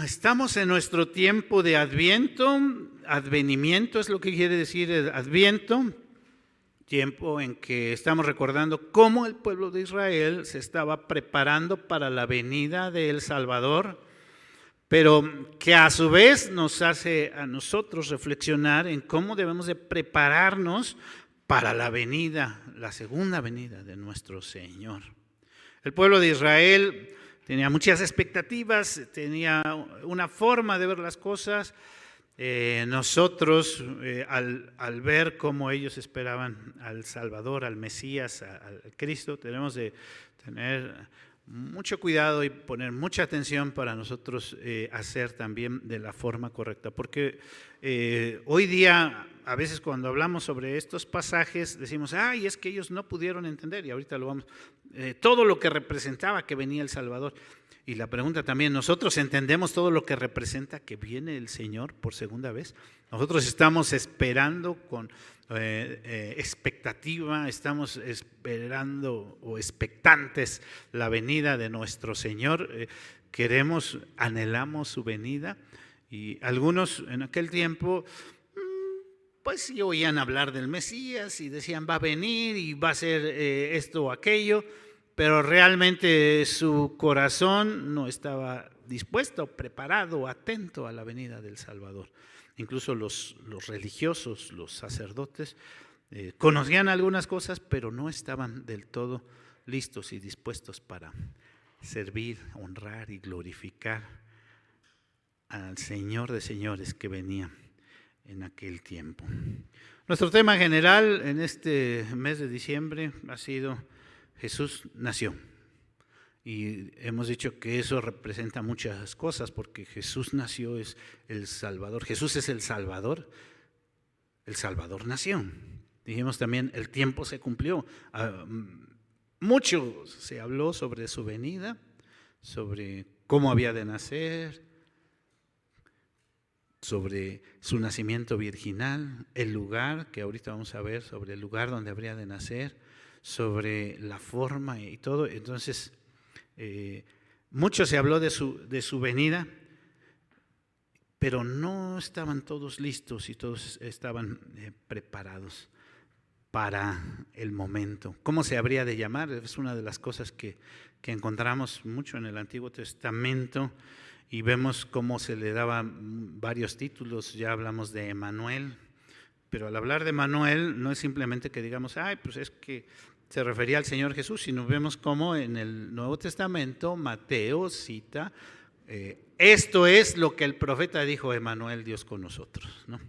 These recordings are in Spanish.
Estamos en nuestro tiempo de Adviento. Advenimiento es lo que quiere decir el Adviento, tiempo en que estamos recordando cómo el pueblo de Israel se estaba preparando para la venida del Salvador, pero que a su vez nos hace a nosotros reflexionar en cómo debemos de prepararnos para la venida, la segunda venida de nuestro Señor. El pueblo de Israel tenía muchas expectativas, tenía una forma de ver las cosas. Nosotros, al ver cómo ellos esperaban al Salvador, al Mesías, al Cristo, tenemos de tener mucho cuidado y poner mucha atención para nosotros hacer también de la forma correcta. Porque hoy día, a veces cuando hablamos sobre estos pasajes, decimos, ay, es que ellos no pudieron entender, y ahorita lo vamos, todo lo que representaba que venía el Salvador. Y la pregunta también, ¿nosotros entendemos todo lo que representa que viene el Señor por segunda vez? Nosotros estamos esperando con expectativa, estamos esperando o expectantes la venida de nuestro Señor. Queremos, anhelamos su venida. Y algunos en aquel tiempo, pues sí oían hablar del Mesías y decían va a venir y va a ser esto o aquello, pero realmente su corazón no estaba dispuesto, preparado, atento a la venida del Salvador. Incluso los religiosos, los sacerdotes, conocían algunas cosas, pero no estaban del todo listos y dispuestos para servir, honrar y glorificar al Señor de señores que venía en aquel tiempo. Nuestro tema general en este mes de diciembre ha sido Jesús nació. Y hemos dicho que eso representa muchas cosas, porque Jesús nació, es el Salvador. Jesús es el Salvador nació. Dijimos también, el tiempo se cumplió. Mucho se habló sobre su venida, sobre cómo había de nacer, sobre su nacimiento virginal, el lugar, que ahorita vamos a ver sobre el lugar donde habría de nacer, sobre la forma y todo. Entonces, mucho se habló de su venida, pero no estaban todos listos y todos estaban preparados para el momento. ¿Cómo se habría de llamar? Es una de las cosas que encontramos mucho en el Antiguo Testamento y vemos cómo se le daban varios títulos. Ya hablamos de Emanuel, pero al hablar de Emanuel no es simplemente que digamos, ay, pues es que se refería al Señor Jesús, sino vemos cómo en el Nuevo Testamento Mateo cita, esto es lo que el profeta dijo, Emanuel, Dios con nosotros, ¿no?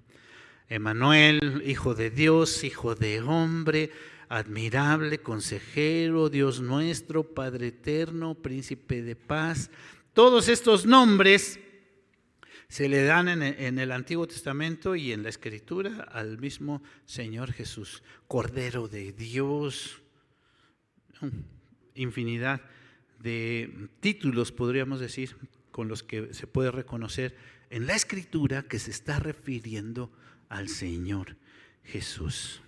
Emanuel, Hijo de Dios, Hijo de hombre, admirable, consejero, Dios nuestro, Padre eterno, Príncipe de paz. Todos estos nombres se le dan en el Antiguo Testamento y en la Escritura al mismo Señor Jesús, Cordero de Dios. Infinidad de títulos, podríamos decir, con los que se puede reconocer en la Escritura que se está refiriendo al Señor Jesús.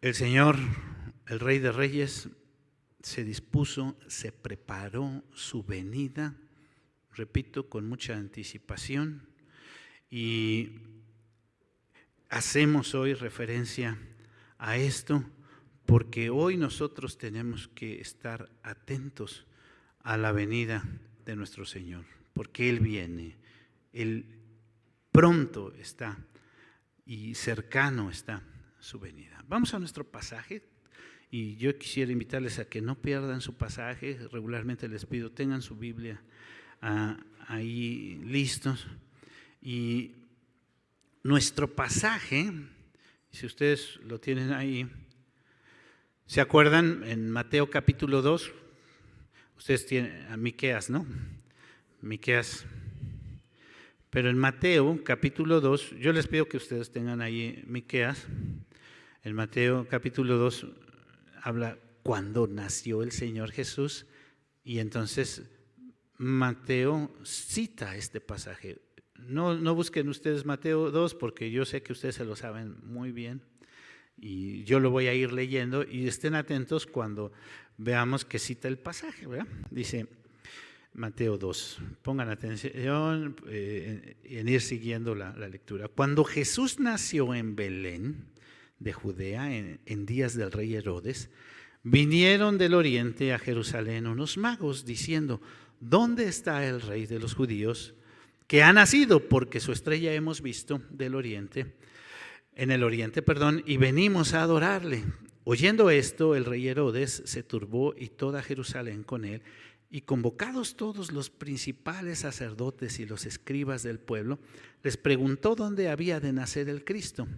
El Señor, el Rey de Reyes, se dispuso, se preparó su venida, repito, con mucha anticipación, y hacemos hoy referencia a esto porque hoy nosotros tenemos que estar atentos a la venida de nuestro Señor, porque Él viene, Él pronto está y cercano está su venida. Vamos a nuestro pasaje y yo quisiera invitarles a que no pierdan su pasaje. Regularmente les pido tengan su Biblia ahí listos, y nuestro pasaje, si ustedes lo tienen ahí, ¿se acuerdan? En Mateo capítulo 2, ustedes tienen a Miqueas, ¿no? Miqueas. Pero en Mateo capítulo 2, yo les pido que ustedes tengan ahí Miqueas. En Mateo capítulo 2 habla cuando nació el Señor Jesús, y entonces Mateo cita este pasaje. No busquen ustedes Mateo 2 porque yo sé que ustedes se lo saben muy bien y yo lo voy a ir leyendo, y estén atentos cuando veamos que cita el pasaje, ¿verdad? Dice, Mateo 2. Pongan atención en ir siguiendo la lectura. Cuando Jesús nació en Belén de Judea, en días del rey Herodes, vinieron del oriente a Jerusalén unos magos diciendo: ¿dónde está el rey de los judíos que ha nacido? Porque su estrella hemos visto en el oriente, y venimos a adorarle. Oyendo esto, el rey Herodes se turbó y toda Jerusalén con él, y convocados todos los principales sacerdotes y los escribas del pueblo, les preguntó dónde había de nacer el Cristo.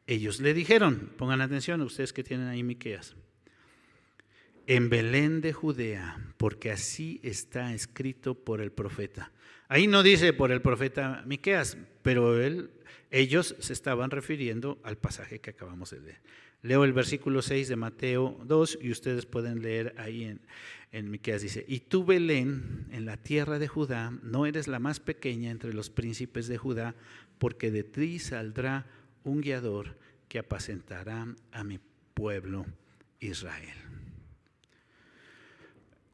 Ellos le dijeron, pongan atención ustedes que tienen ahí Miqueas: en Belén de Judea, porque así está escrito por el profeta. Ahí no dice por el profeta Miqueas, pero ellos se estaban refiriendo al pasaje que acabamos de leer. Leo el versículo 6 de Mateo 2 y ustedes pueden leer ahí en Miqueas. Dice: y tú, Belén, en la tierra de Judá, no eres la más pequeña entre los príncipes de Judá, porque de ti saldrá un guiador que apacentará a mi pueblo Israel.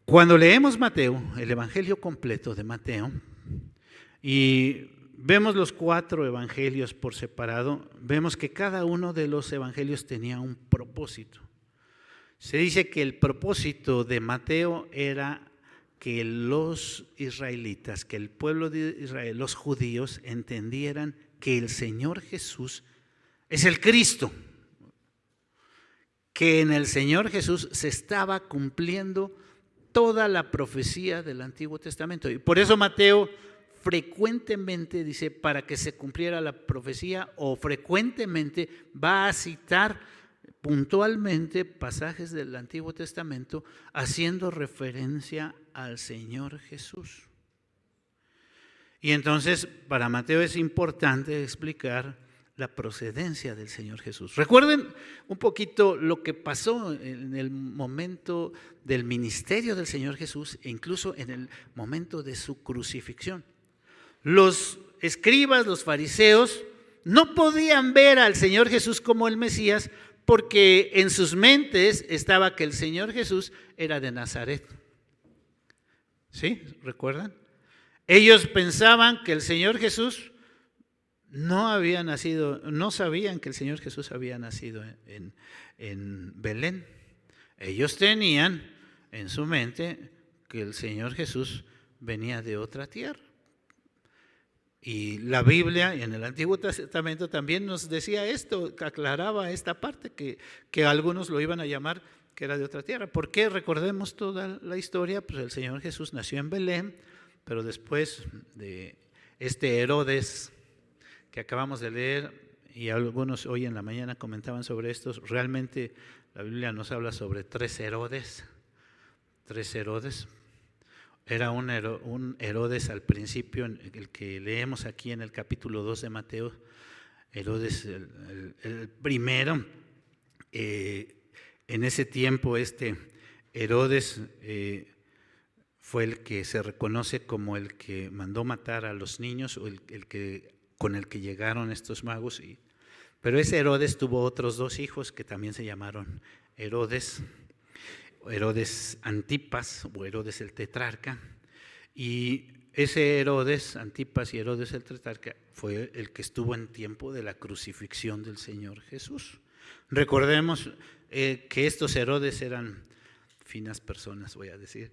Cuando leemos Mateo, el evangelio completo de Mateo, y vemos los 4 evangelios por separado, vemos que cada uno de los evangelios tenía un propósito. Se dice que el propósito de Mateo era que los israelitas, que el pueblo de Israel, los judíos, entendieran que el Señor Jesús es el Cristo, que en el Señor Jesús se estaba cumpliendo toda la profecía del Antiguo Testamento. Y por eso Mateo frecuentemente dice para que se cumpliera la profecía, o frecuentemente va a citar puntualmente pasajes del Antiguo Testamento haciendo referencia al Señor Jesús. Y entonces para Mateo es importante explicar la procedencia del Señor Jesús. Recuerden un poquito lo que pasó en el momento del ministerio del Señor Jesús e incluso en el momento de su crucifixión. Los escribas, los fariseos, no podían ver al Señor Jesús como el Mesías porque en sus mentes estaba que el Señor Jesús era de Nazaret. ¿Sí? ¿Recuerdan? Ellos pensaban que el Señor Jesús no había nacido, no sabían que el Señor Jesús había nacido en Belén. Ellos tenían en su mente que el Señor Jesús venía de otra tierra. Y la Biblia en el Antiguo Testamento también nos decía esto, aclaraba esta parte que algunos lo iban a llamar que era de otra tierra. ¿Por qué? Recordemos toda la historia. Pues el Señor Jesús nació en Belén, pero después de este Herodes que acabamos de leer, y algunos hoy en la mañana comentaban sobre esto, realmente la Biblia nos habla sobre 3 Herodes. Era un Herodes al principio, el que leemos aquí en el capítulo 2 de Mateo, Herodes el primero. En ese tiempo Herodes fue el que se reconoce como el que mandó matar a los niños, o con el que llegaron estos magos. Pero ese Herodes tuvo otros 2 hijos que también se llamaron Herodes Antipas o Herodes el tetrarca. Y ese Herodes Antipas y Herodes el tetrarca fue el que estuvo en tiempo de la crucifixión del Señor Jesús. Recordemos que estos Herodes eran finas personas, voy a decir.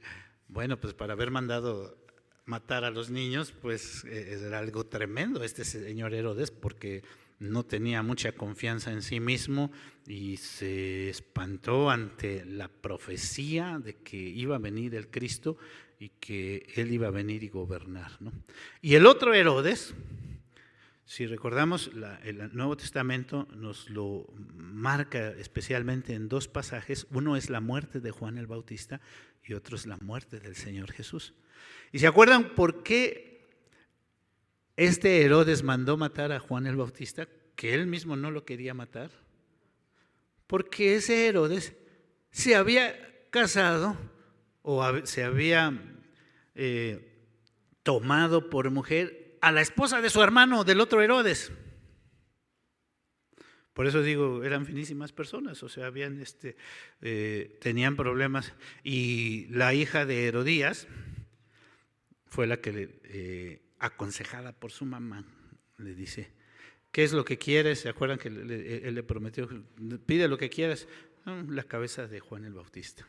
Bueno, pues para haber mandado matar a los niños, pues era algo tremendo este señor Herodes, porque no tenía mucha confianza en sí mismo y se espantó ante la profecía de que iba a venir el Cristo y que él iba a venir y gobernar, ¿no? Y el otro Herodes, si recordamos, el Nuevo Testamento nos lo marca especialmente en 2 pasajes. Uno es la muerte de Juan el Bautista y otro es la muerte del Señor Jesús. ¿Y se acuerdan por qué este Herodes mandó matar a Juan el Bautista? Que él mismo no lo quería matar. Porque ese Herodes se había casado o se había tomado por mujer a la esposa de su hermano, del otro Herodes. Por eso digo, eran finísimas personas, o sea, tenían problemas. Y la hija de Herodías fue la que aconsejada por su mamá, le dice: ¿qué es lo que quieres? ¿Se acuerdan que él le prometió? Pide lo que quieras. La cabeza de Juan el Bautista.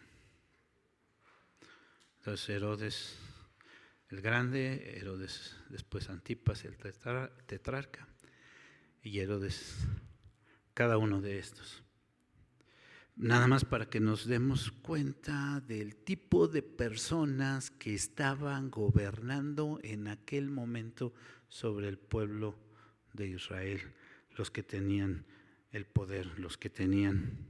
Entonces Herodes el Grande, Herodes después Antipas el tetrarca, y Herodes, cada uno de estos. Nada más para que nos demos cuenta del tipo de personas que estaban gobernando en aquel momento sobre el pueblo de Israel, los que tenían el poder, los que tenían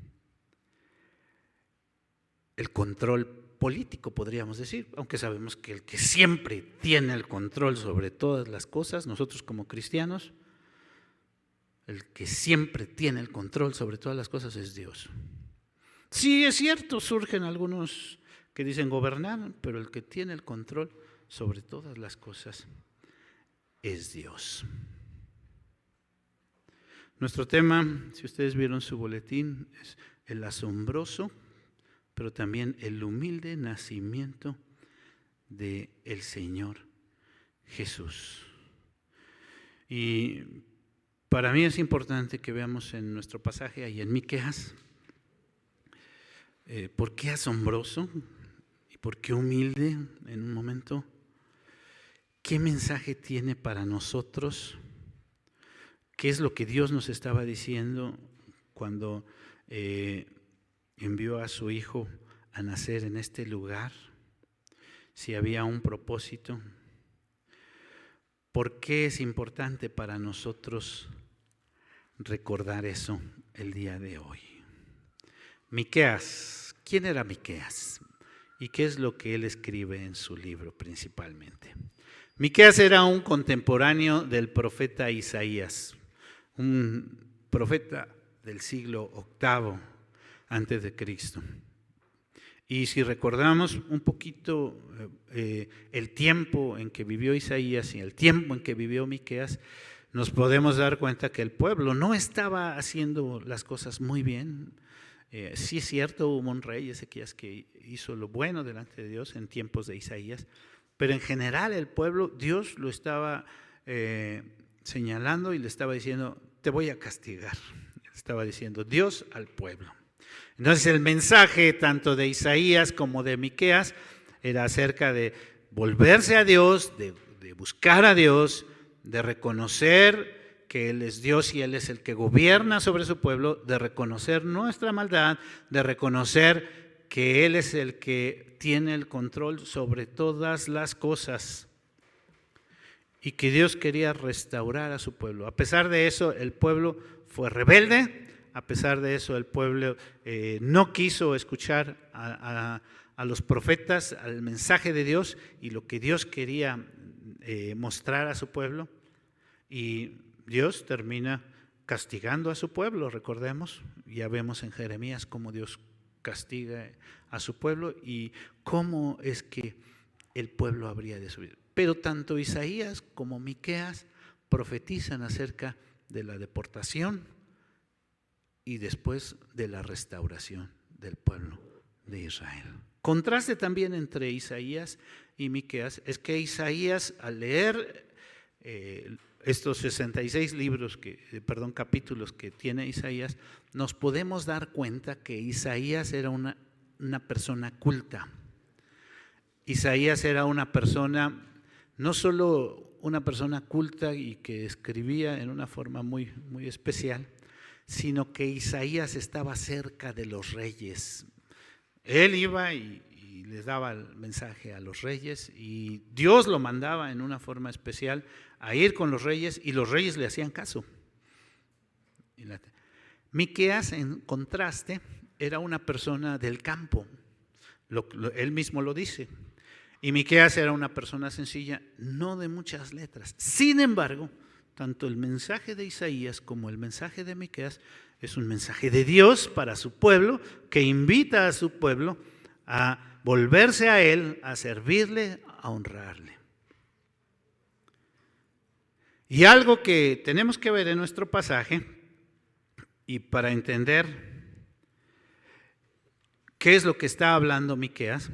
el control político, podríamos decir, aunque sabemos que el que siempre tiene el control sobre todas las cosas, nosotros como cristianos, el que siempre tiene el control sobre todas las cosas es Dios. Sí, es cierto, surgen algunos que dicen gobernar, pero el que tiene el control sobre todas las cosas es Dios. Nuestro tema, si ustedes vieron su boletín, es el asombroso, pero también el humilde nacimiento del Señor Jesús. Y para mí es importante que veamos en nuestro pasaje, ahí en Miqueas, ¿por qué asombroso y por qué humilde en un momento? ¿Qué mensaje tiene para nosotros? ¿Qué es lo que Dios nos estaba diciendo cuando envió a su Hijo a nacer en este lugar? Si había un propósito. ¿Por qué es importante para nosotros recordar eso el día de hoy? Miqueas, ¿quién era Miqueas? ¿Y qué es lo que él escribe en su libro principalmente? Miqueas era un contemporáneo del profeta Isaías, un profeta del siglo VIII antes de Cristo. Y si recordamos un poquito el tiempo en que vivió Isaías y el tiempo en que vivió Miqueas, nos podemos dar cuenta que el pueblo no estaba haciendo las cosas muy bien. Sí es cierto, hubo un rey, Ezequías, que hizo lo bueno delante de Dios en tiempos de Isaías, pero en general el pueblo, Dios lo estaba señalando y le estaba diciendo: te voy a castigar. Estaba diciendo Dios al pueblo. Entonces el mensaje tanto de Isaías como de Miqueas era acerca de volverse a Dios, de buscar a Dios, de reconocer que Él es Dios y Él es el que gobierna sobre su pueblo, de reconocer nuestra maldad, de reconocer que Él es el que tiene el control sobre todas las cosas y que Dios quería restaurar a su pueblo. A pesar de eso, el pueblo fue rebelde. A pesar de eso, el pueblo no quiso escuchar a los profetas, al mensaje de Dios y lo que Dios quería mostrar a su pueblo. Y Dios termina castigando a su pueblo, recordemos. Ya vemos en Jeremías cómo Dios castiga a su pueblo y cómo es que el pueblo habría de subir. Pero tanto Isaías como Miqueas profetizan acerca de la deportación y después de la restauración del pueblo de Israel. Contraste también entre Isaías y Miqueas es que Isaías, al leer estos 66 capítulos que tiene Isaías, nos podemos dar cuenta que Isaías era una persona culta. Isaías era una persona, no solo una persona culta y que escribía en una forma muy, muy especial, sino que Isaías estaba cerca de los reyes. Él iba y les daba el mensaje a los reyes y Dios lo mandaba en una forma especial a ir con los reyes y los reyes le hacían caso. Miqueas, en contraste, era una persona del campo, él mismo lo dice. Y Miqueas era una persona sencilla, no de muchas letras. Sin embargo, tanto el mensaje de Isaías como el mensaje de Miqueas es un mensaje de Dios para su pueblo, que invita a su pueblo a volverse a Él, a servirle, a honrarle. Y algo que tenemos que ver en nuestro pasaje, y para entender qué es lo que está hablando Miqueas,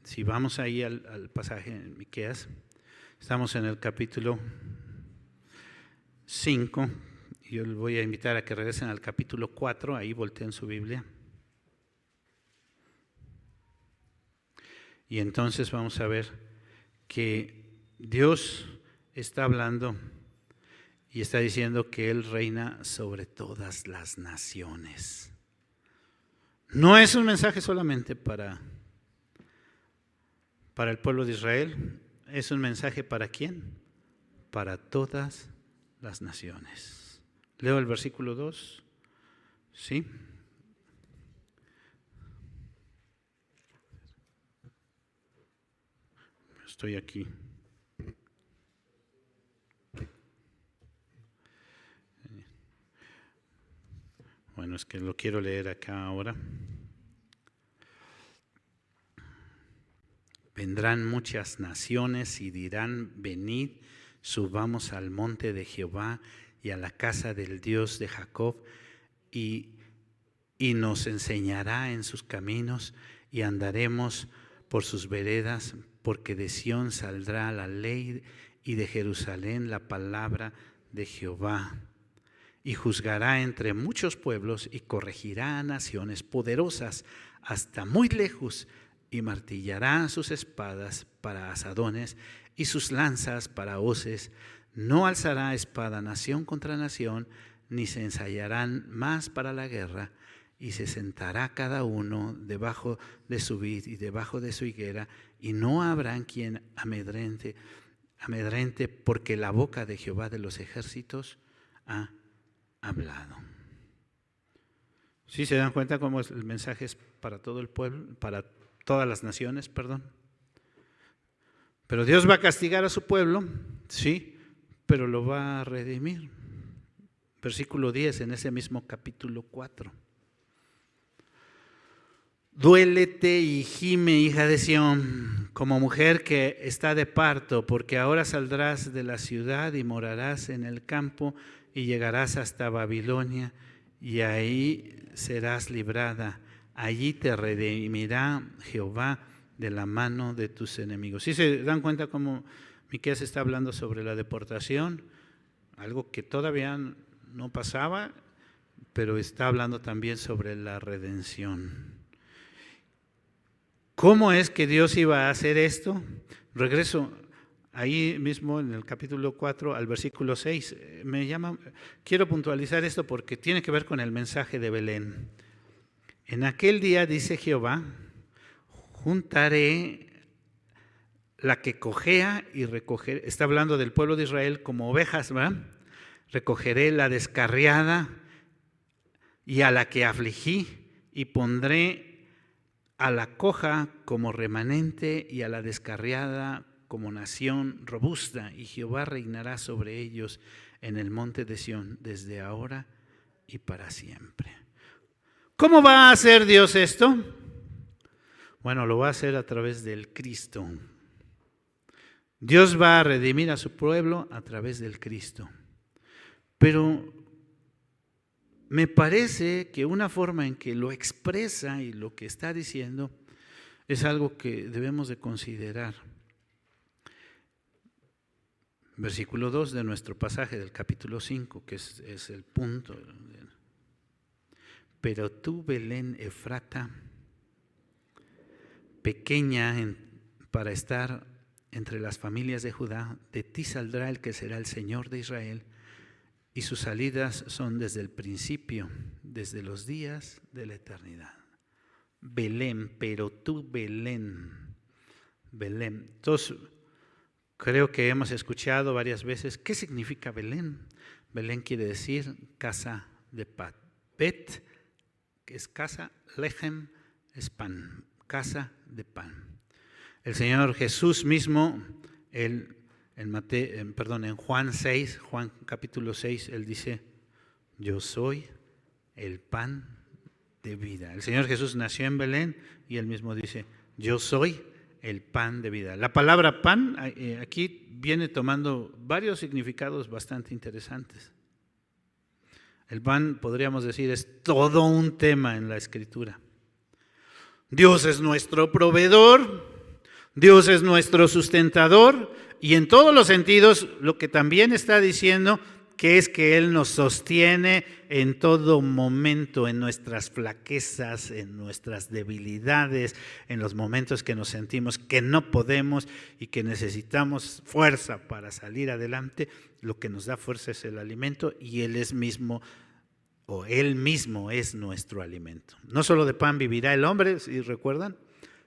si vamos ahí al pasaje en Miqueas, Estamos en el capítulo 5. Yo les voy a invitar a que regresen al capítulo 4, ahí volteen su Biblia. Y entonces vamos a ver que Dios está hablando y está diciendo que Él reina sobre todas las naciones. No es un mensaje solamente para el pueblo de Israel, es un mensaje ¿para quién? Para todas las naciones. Leo el versículo 2, ¿sí? Estoy aquí. Bueno, es que lo quiero leer acá ahora. Vendrán muchas naciones y dirán: venid, subamos al monte de Jehová y a la casa del Dios de Jacob, y nos enseñará en sus caminos, y andaremos por sus veredas, porque de Sión saldrá la ley y de Jerusalén la palabra de Jehová. Y juzgará entre muchos pueblos y corregirá a naciones poderosas hasta muy lejos, y martillará sus espadas para asadones y sus lanzas para hoces. No alzará espada nación contra nación, ni se ensayarán más para la guerra, y se sentará cada uno debajo de su vid y debajo de su higuera, y no habrá quien amedrente, porque la boca de Jehová de los ejércitos ha hablado. ¿Sí se dan cuenta cómo el mensaje es para todo el pueblo, para todas las naciones, perdón? Pero Dios va a castigar a su pueblo, sí, pero lo va a redimir. Versículo 10 en ese mismo capítulo 4. Duélete y gime, hija de Sión, como mujer que está de parto, porque ahora saldrás de la ciudad y morarás en el campo y llegarás hasta Babilonia, y ahí serás librada. Allí te redimirá Jehová de la mano de tus enemigos. ¿Sí se dan cuenta cómo Miqueas está hablando sobre la deportación? Algo que todavía no pasaba, pero está hablando también sobre la redención. ¿Cómo es que Dios iba a hacer esto? Regreso ahí mismo en el capítulo 4 al versículo 6. Quiero puntualizar esto porque tiene que ver con el mensaje de Belén. En aquel día, dice Jehová, juntaré la que cojea y recogeré. Está hablando del pueblo de Israel como ovejas, ¿verdad? Recogeré la descarriada y a la que afligí, y pondré a la coja como remanente y a la descarriada como nación robusta, y Jehová reinará sobre ellos en el monte de Sión desde ahora y para siempre. ¿Cómo va a hacer Dios esto? Bueno, lo va a hacer a través del Cristo. Dios va a redimir a su pueblo a través del Cristo. Pero me parece que una forma en que lo expresa y lo que está diciendo es algo que debemos de considerar. Versículo 2 de nuestro pasaje del capítulo 5, que es el punto. Pero tú, Belén Efrata, pequeña para estar entre las familias de Judá, de ti saldrá el que será el Señor de Israel, y sus salidas son desde el principio, desde los días de la eternidad. Belén, pero tú, Belén. Entonces, creo que hemos escuchado varias veces, ¿qué significa Belén? Belén quiere decir casa de pan. Bet, que es casa, lejem es pan, casa de pan. El Señor Jesús mismo, en Juan 6, Juan capítulo 6, Él dice, yo soy el pan de vida. El Señor Jesús nació en Belén y Él mismo dice, yo soy el pan de vida. La palabra pan aquí viene tomando varios significados bastante interesantes. El pan, podríamos decir, es todo un tema en la Escritura. Dios es nuestro proveedor, Dios es nuestro sustentador, y en todos los sentidos, lo que también está diciendo que es que Él nos sostiene en todo momento, en nuestras flaquezas, en nuestras debilidades, en los momentos que nos sentimos que no podemos y que necesitamos fuerza para salir adelante. Lo que nos da fuerza es el alimento, y Él mismo es nuestro alimento. No solo de pan vivirá el hombre, si recuerdan,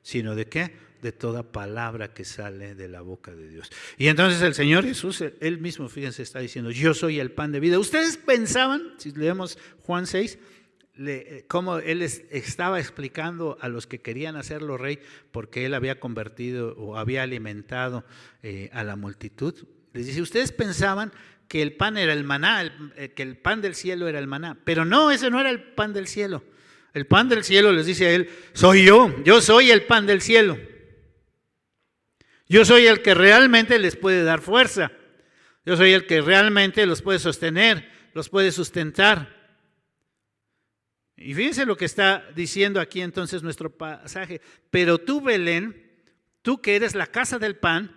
sino de ¿qué? De toda palabra que sale de la boca de Dios. Y entonces el Señor Jesús, Él mismo, fíjense, está diciendo: yo soy el pan de vida. Ustedes pensaban, si leemos Juan 6, cómo Él estaba explicando a los que querían hacerlo rey, porque Él había convertido o había alimentado a la multitud. Les dice: ustedes pensaban que el pan era el maná, que el pan del cielo era el maná, pero no, ese no era el pan del cielo. El pan del cielo, les dice a Él, soy yo soy el pan del cielo. Yo soy el que realmente les puede dar fuerza. Yo soy el que realmente los puede sostener, los puede sustentar. Y fíjense lo que está diciendo aquí entonces nuestro pasaje. Pero tú, Belén, tú que eres la casa del pan,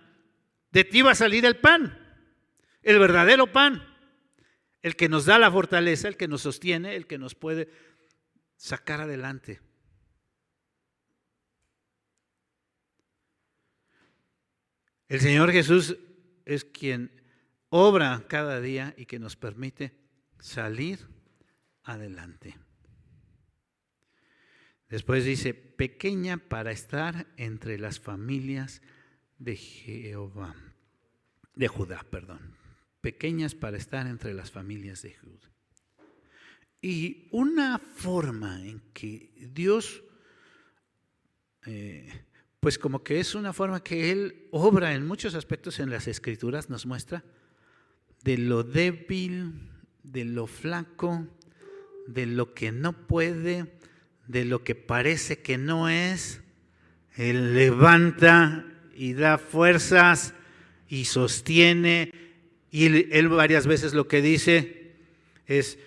de ti va a salir el pan, el verdadero pan, el que nos da la fortaleza, el que nos sostiene, el que nos puede sacar adelante. El Señor Jesús es quien obra cada día y que nos permite salir adelante. Después dice: pequeña para estar entre las familias de Judá, pequeñas para estar entre las familias de Judá. Y una forma en que Dios, pues como que es una forma que Él obra en muchos aspectos en las Escrituras, nos muestra de lo débil, de lo flaco, de lo que no puede, de lo que parece que no es. Él levanta y da fuerzas y sostiene, y Él varias veces lo que dice es: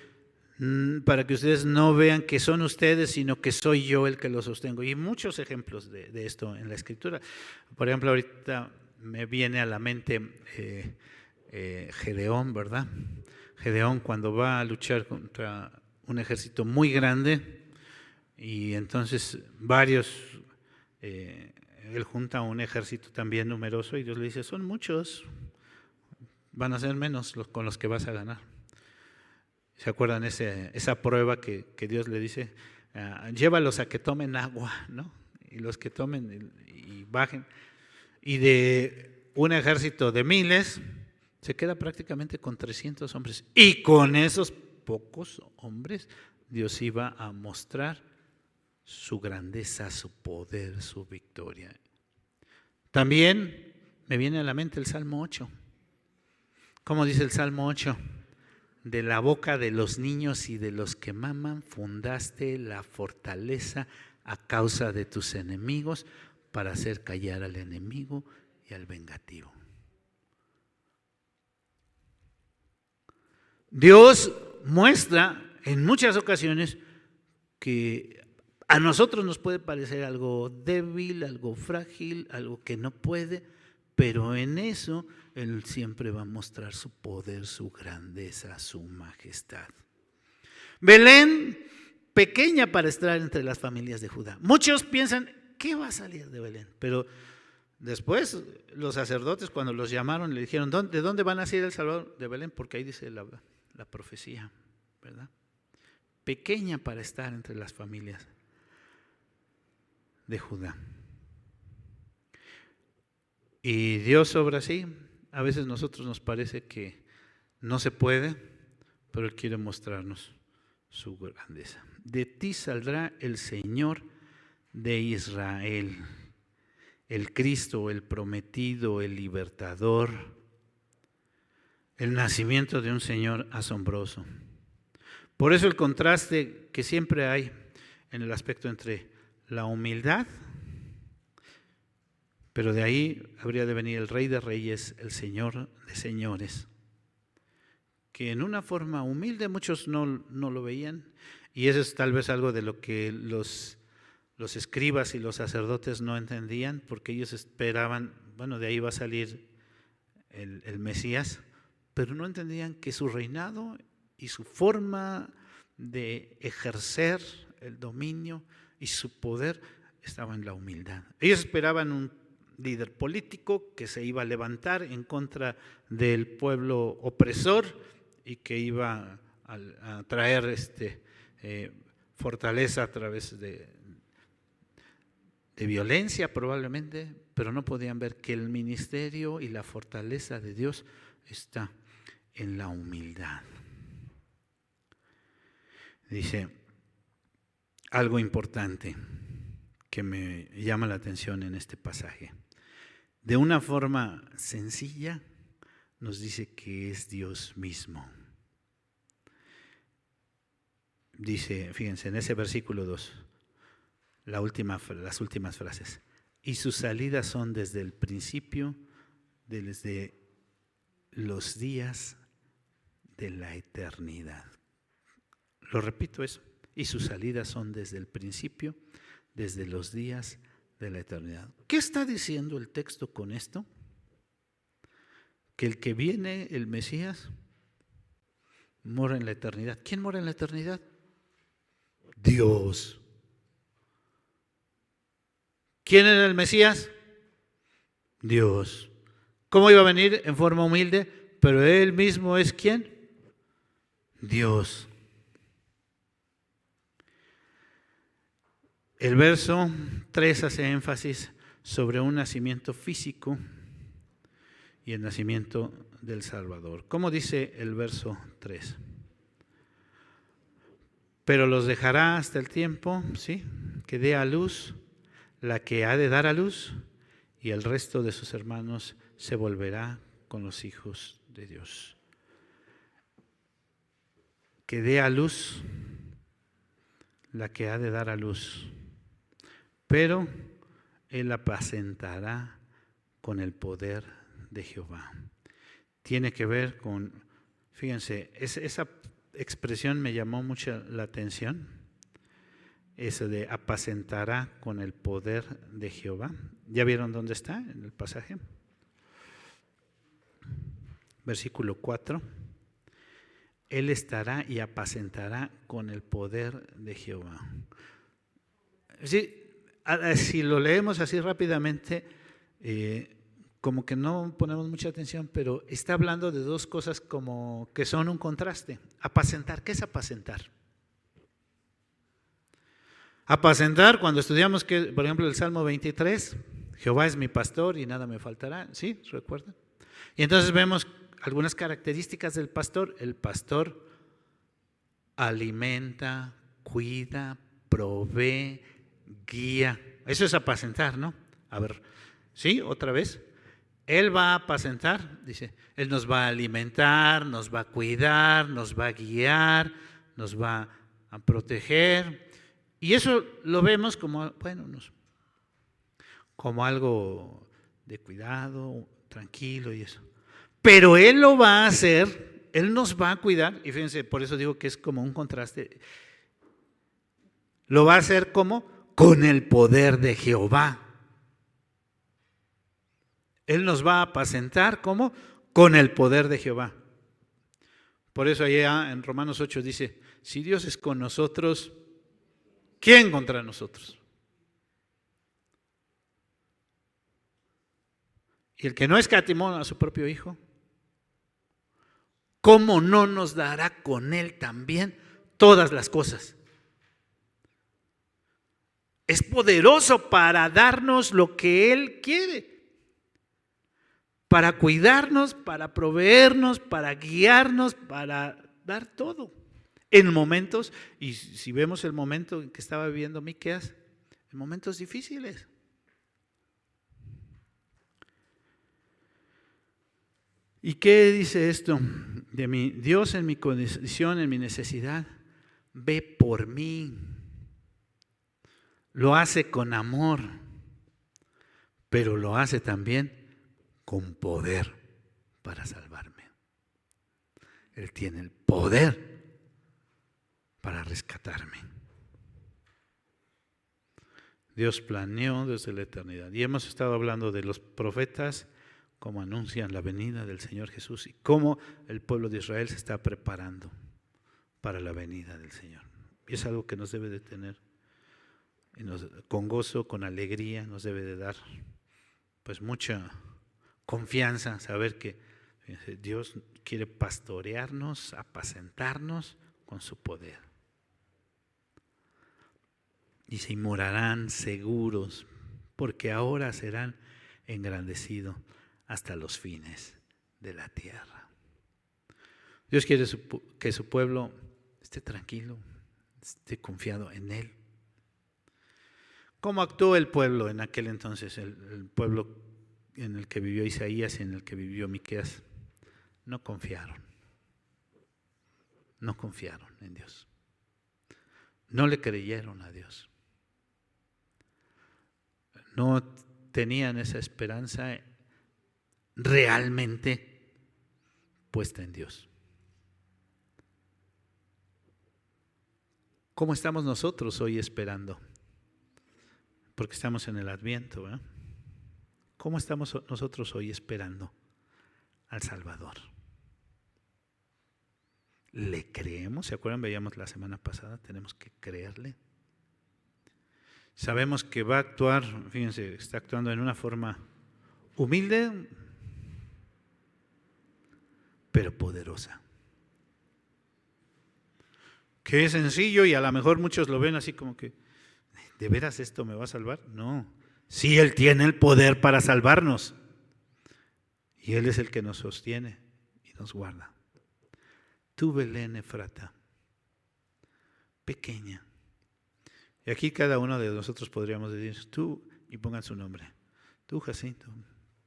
para que ustedes no vean que son ustedes, sino que soy yo el que los sostengo. Y muchos ejemplos de esto en la Escritura. Por ejemplo, ahorita me viene a la mente Gedeón, ¿verdad? Gedeón, cuando va a luchar contra un ejército muy grande, y entonces él junta un ejército también numeroso, y Dios le dice: son muchos, van a ser menos con los que vas a ganar. ¿Se acuerdan esa prueba que Dios le dice? Llévalos a que tomen agua, ¿no? Y los que tomen y bajen. Y de un ejército de miles, se queda prácticamente con 300 hombres. Y con esos pocos hombres, Dios iba a mostrar su grandeza, su poder, su victoria. También me viene a la mente el Salmo 8. ¿Cómo dice el Salmo 8? De la boca de los niños y de los que maman fundaste la fortaleza a causa de tus enemigos, para hacer callar al enemigo y al vengativo. Dios muestra en muchas ocasiones que a nosotros nos puede parecer algo débil, algo frágil, algo que no puede, pero en eso Él siempre va a mostrar su poder, su grandeza, su majestad. Belén, pequeña para estar entre las familias de Judá. Muchos piensan, ¿qué va a salir de Belén? Pero después los sacerdotes, cuando los llamaron, le dijeron: ¿de dónde van a salir el Salvador? De Belén, porque ahí dice la profecía, ¿verdad? Pequeña para estar entre las familias de Judá. Y Dios obra así. A veces a nosotros nos parece que no se puede, pero Él quiere mostrarnos su grandeza. De ti saldrá el Señor de Israel, el Cristo, el prometido, el libertador, el nacimiento de un Señor asombroso. Por eso el contraste que siempre hay en el aspecto entre la humildad, pero de ahí habría de venir el Rey de Reyes, el Señor de Señores, que en una forma humilde muchos no lo veían, y eso es tal vez algo de lo que los escribas y los sacerdotes no entendían, porque ellos esperaban, bueno, de ahí va a salir el Mesías, pero no entendían que su reinado y su forma de ejercer el dominio y su poder estaba en la humildad. Ellos esperaban un líder político que se iba a levantar en contra del pueblo opresor y que iba a traer fortaleza a través de violencia probablemente, pero no podían ver que el ministerio y la fortaleza de Dios está en la humildad. Dice algo importante que me llama la atención en este pasaje. De una forma sencilla nos dice que es Dios mismo. Dice, fíjense, en ese versículo 2, las últimas frases. Y sus salidas son desde el principio, desde los días de la eternidad. Lo repito eso. Y sus salidas son desde el principio, desde los días de la eternidad. ¿Qué está diciendo el texto con esto? Que el que viene, el Mesías, mora en la eternidad. ¿Quién mora en la eternidad? Dios. ¿Quién era el Mesías? Dios. ¿Cómo iba a venir? En forma humilde, pero Él mismo es ¿quién? Dios. El verso 3 hace énfasis sobre un nacimiento físico y el nacimiento del Salvador. ¿Cómo dice el verso 3? Pero los dejará hasta el tiempo, ¿sí?, que dé a luz la que ha de dar a luz, y el resto de sus hermanos se volverá con los hijos de Dios. Que dé a luz la que ha de dar a luz, pero Él apacentará con el poder de Jehová. Tiene que ver con, fíjense, esa expresión me llamó mucho la atención, eso de apacentará con el poder de Jehová. ¿Ya vieron dónde está en el pasaje? Versículo 4. Él estará y apacentará con el poder de Jehová. Sí, si lo leemos así rápidamente, como que no ponemos mucha atención, pero está hablando de dos cosas como que son un contraste. Apacentar, ¿qué es apacentar? Apacentar, cuando estudiamos, que, por ejemplo, el Salmo 23, Jehová es mi pastor y nada me faltará, ¿sí? ¿Recuerdan? Y entonces vemos algunas características del pastor. El pastor alimenta, cuida, provee, guía. Eso es apacentar, ¿no? A ver, ¿sí? Otra vez. Él va a apacentar, dice, Él nos va a alimentar, nos va a cuidar, nos va a guiar, nos va a proteger. Y eso lo vemos como, bueno, como algo de cuidado, tranquilo y eso. Pero Él lo va a hacer, Él nos va a cuidar, y fíjense, por eso digo que es como un contraste. Lo va a hacer como con el poder de Jehová. Él nos va a apacentar como con el poder de Jehová. Por eso allá en Romanos 8 dice, si Dios es con nosotros, ¿quién contra nosotros? Y el que no escatimó a su propio Hijo, ¿cómo no nos dará con Él también todas las cosas? Es poderoso para darnos lo que Él quiere, para cuidarnos, para proveernos, para guiarnos, para dar todo. En momentos, y si vemos el momento en que estaba viviendo Miqueas, en momentos difíciles. ¿Y qué dice esto? De mi Dios en mi condición, en mi necesidad, ve por mí. Lo hace con amor, pero lo hace también con poder para salvarme. Él tiene el poder para rescatarme. Dios planeó desde la eternidad. Y hemos estado hablando de los profetas cómo anuncian la venida del Señor Jesús y cómo el pueblo de Israel se está preparando para la venida del Señor. Y es algo que nos debe de tener con gozo, con alegría, nos debe de dar pues mucha confianza, saber que Dios quiere pastorearnos, apacentarnos con su poder. Dice, y morarán seguros, porque ahora serán engrandecidos hasta los fines de la tierra. Dios quiere que su pueblo esté tranquilo, esté confiado en Él. ¿Cómo actuó el pueblo en aquel entonces? El pueblo en el que vivió Isaías y en el que vivió Miqueas. No confiaron en Dios. No le creyeron a Dios. No tenían esa esperanza realmente puesta en Dios. ¿Cómo estamos nosotros hoy esperando? Porque estamos en el Adviento, ¿verdad? ¿Cómo estamos nosotros hoy esperando al Salvador? ¿Le creemos? ¿Se acuerdan? Veíamos la semana pasada, tenemos que creerle. Sabemos que va a actuar, fíjense, está actuando en una forma humilde, pero poderosa. Que es sencillo y a lo mejor muchos lo ven así como que, ¿de veras esto me va a salvar? No, sí, Él tiene el poder para salvarnos. Y Él es el que nos sostiene y nos guarda. Tú, Belén Efrata, pequeña. Y aquí cada uno de nosotros podríamos decir, tú, y pongan su nombre. Tú, Jacinto,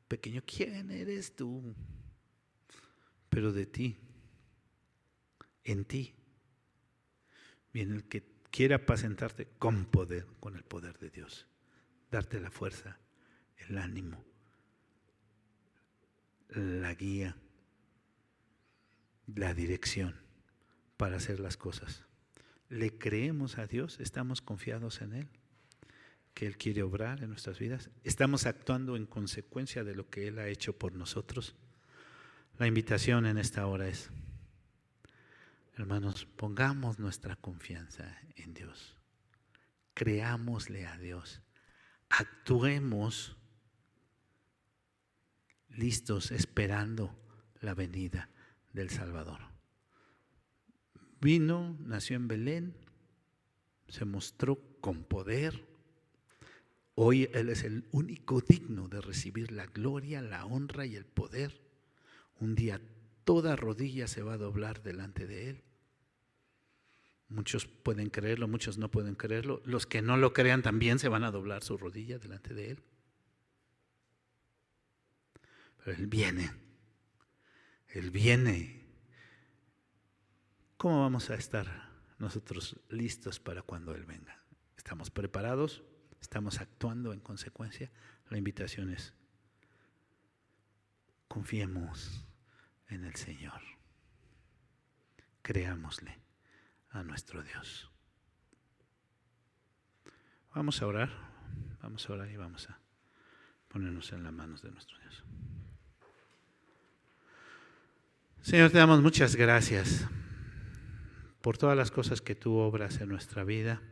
pequeño, ¿quién eres tú? Pero de ti, en ti, viene el que quiere apacentarte con poder, con el poder de Dios. Darte la fuerza, el ánimo, la guía, la dirección para hacer las cosas. ¿Le creemos a Dios? ¿Estamos confiados en Él? ¿Que Él quiere obrar en nuestras vidas? ¿Estamos actuando en consecuencia de lo que Él ha hecho por nosotros? La invitación en esta hora es, hermanos, pongamos nuestra confianza en Dios. Creámosle a Dios. Actuemos listos, esperando la venida del Salvador. Vino, nació en Belén, se mostró con poder. Hoy Él es el único digno de recibir la gloria, la honra y el poder. Un día toda rodilla se va a doblar delante de Él. Muchos pueden creerlo, muchos no pueden creerlo. Los que no lo crean también se van a doblar su rodilla delante de Él. Pero Él viene. Él viene. ¿Cómo vamos a estar nosotros listos para cuando Él venga? ¿Estamos preparados? ¿Estamos actuando en consecuencia? La invitación es, confiemos en el Señor. Creámosle a nuestro Dios. Vamos a orar y vamos a ponernos en las manos de nuestro Dios. Señor, te damos muchas gracias por todas las cosas que tú obras en nuestra vida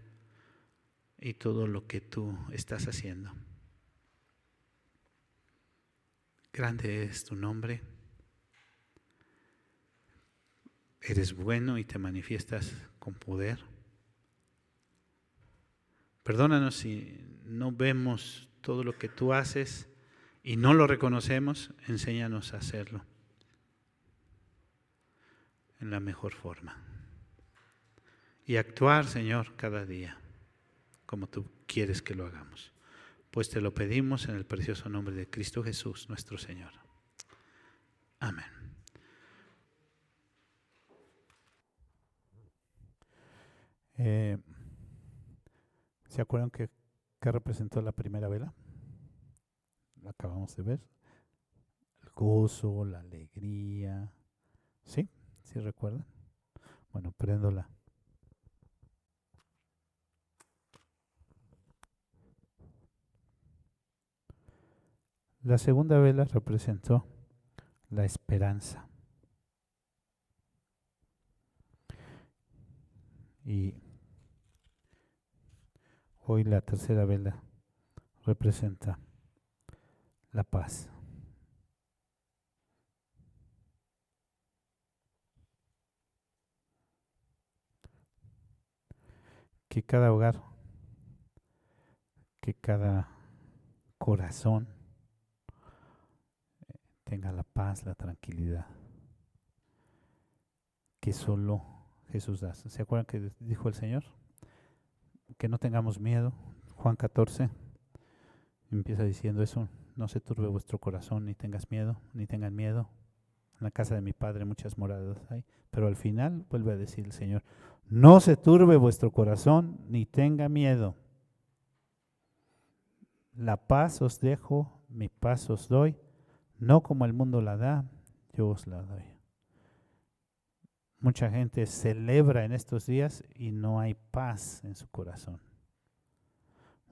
y todo lo que tú estás haciendo. Grande es tu nombre. Eres bueno y te manifiestas con poder. Perdónanos si no vemos todo lo que tú haces y no lo reconocemos. Enséñanos a hacerlo en la mejor forma. Y actuar, Señor, cada día como tú quieres que lo hagamos. Pues te lo pedimos en el precioso nombre de Cristo Jesús, nuestro Señor. Amén. ¿Se acuerdan que representó la primera vela? La acabamos de ver. El gozo, la alegría. ¿Sí? ¿Sí recuerdan? Bueno, préndola. La segunda vela representó la esperanza. Y hoy la tercera vela representa la paz. Que cada hogar, que cada corazón tenga la paz, la tranquilidad que solo Jesús da. ¿Se acuerdan que dijo el Señor? Que no tengamos miedo. Juan 14 empieza diciendo eso: no se turbe vuestro corazón, ni tengas miedo, ni tengan miedo. En la casa de mi Padre muchas moradas hay. Pero al final vuelve a decir el Señor: no se turbe vuestro corazón, ni tenga miedo. La paz os dejo, mi paz os doy, no como el mundo la da, yo os la doy. Mucha gente celebra en estos días y no hay paz en su corazón.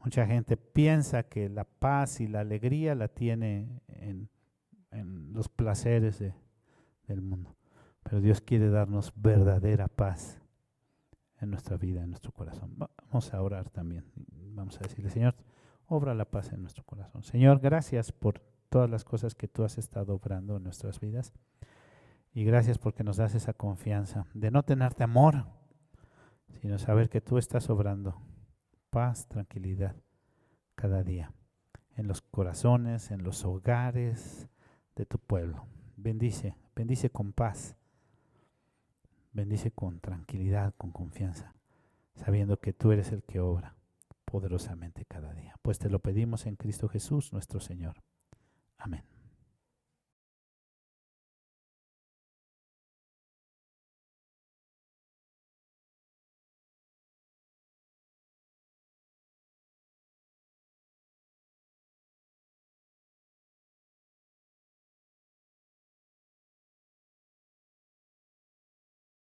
Mucha gente piensa que la paz y la alegría la tiene en los placeres del mundo. Pero Dios quiere darnos verdadera paz en nuestra vida, en nuestro corazón. Vamos a orar también. Vamos a decirle: Señor, obra la paz en nuestro corazón. Señor, gracias por todas las cosas que tú has estado obrando en nuestras vidas. Y gracias porque nos das esa confianza de no tener temor, sino saber que tú estás obrando paz, tranquilidad cada día en los corazones, en los hogares de tu pueblo. Bendice, bendice con paz, bendice con tranquilidad, con confianza, sabiendo que tú eres el que obra poderosamente cada día. Pues te lo pedimos en Cristo Jesús, nuestro Señor. Amén.